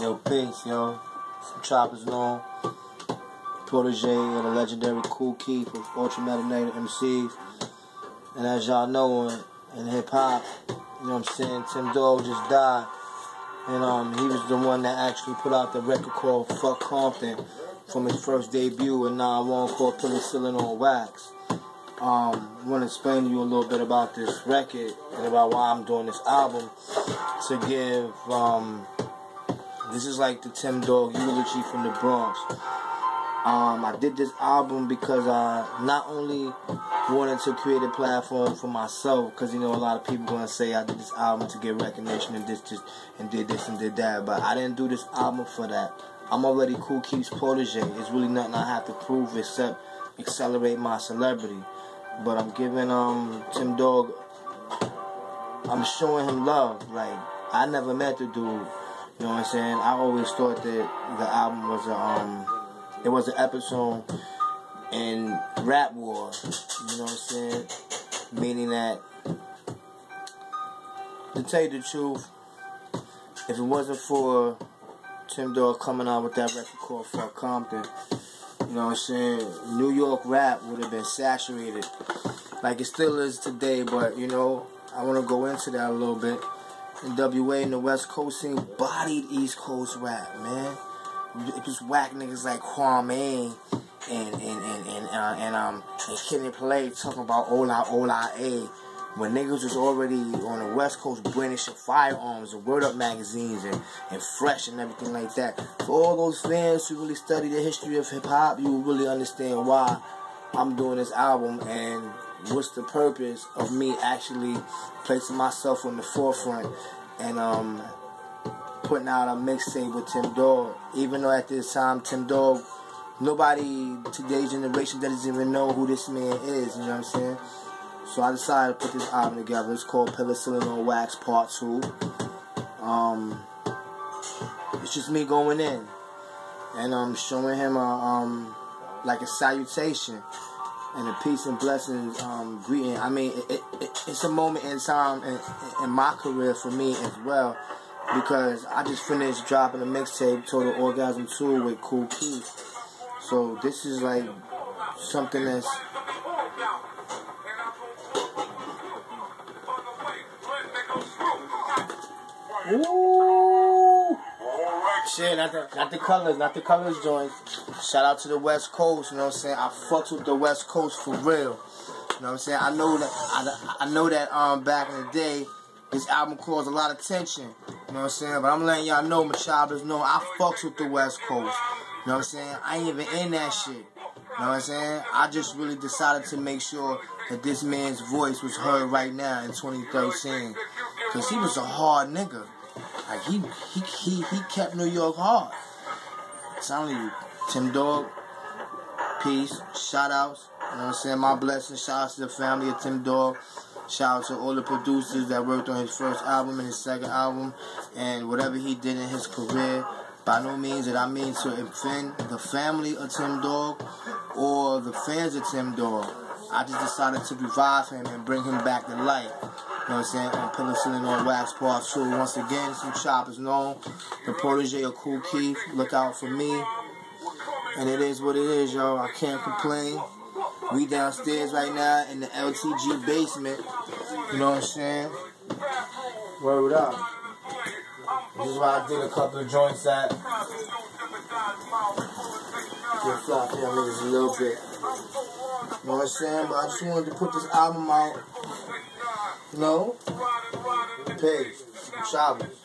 Yo, peace, yo. Some Metropolis Known, protege of the legendary Kool Keith with ultra-metanated MCs. And as y'all know, in hip-hop, you know what I'm saying, Tim Dog just died. And he was the one that actually put out the record called Fuck Compton from his first debut, and now one called Penicillin on Wax. I want to explain to you a little bit about this record and about why I'm doing this album to give, this is like the Tim Dog eulogy from the Bronx. I did this album because I not only wanted to create a platform for myself, because you know a lot of people gonna say I did this album to get recognition and did this and did that, but I didn't do this album for that. I'm already Kool Keith's protege. It's really nothing I have to prove except accelerate my celebrity. But I'm giving Tim Dog, I'm showing him love. Like, I never met the dude. You know what I'm saying? I always thought that the album was it was an episode in Rap War. You know what I'm saying? Meaning that, to tell you the truth, if it wasn't for Tim Dog coming out with that record called Fuck Compton, you know what I'm saying, New York rap would have been saturated like it still is today. But you know, I want to go into that a little bit. NWA and the West Coast scene bodied East Coast rap, man. It was whack niggas like Kwame and Kid and Play talking about Ola A. When niggas was already on the West Coast brandishing firearms and Word Up magazines and Fresh and everything like that. For all those fans who really study the history of hip-hop, you will really understand why I'm doing this album and what's the purpose of me actually placing myself on the forefront and putting out a mixtape with Tim Dog. Even though at this time, Tim Dog, nobody today's generation doesn't even know who this man is, you know what I'm saying? So I decided to put this album together. It's called Penicillin on Wax Part 2. It's just me going in. And showing him like a salutation and a peace and blessings greeting. I mean, it's a moment in time in my career for me as well. Because I just finished dropping a mixtape, Total Orgasm 2 with Kool Keith. So this is like something that's... Ooh! Shit, not the colors joints. Shout out to the West Coast, you know what I'm saying? I fucks with the West Coast for real. You know what I'm saying? I know that back in the day, this album caused a lot of tension. You know what I'm saying? But I'm letting y'all know, Metropolis Known, I fucks with the West Coast. You know what I'm saying? I ain't even in that shit. You know what I'm saying? I just really decided to make sure that this man's voice was heard right now in 2013. Cause he was a hard nigga. Like he kept New York hard. I'm telling you, Tim Dog, peace, shout outs. You know what I'm saying? My blessings, shout outs to the family of Tim Dog. Shout out to all the producers that worked on his first album and his second album and whatever he did in his career. By no means did I mean to offend the family of Tim Dog or the fans of Tim Dog. I just decided to revive him and bring him back to life. You know what I'm saying? On Penicillin on Wax Part 2. Once again, some Metropolis Known, the protege of Kool Keith. Look out for me. And it is what it is, y'all. I can't complain. We downstairs right now in the LTG basement. You know what I'm saying? Word up. This is why I did a couple of joints at. Just flop here a little bit. You know what I'm saying? But I just wanted to put this album out. You know? Peace. Metropolis.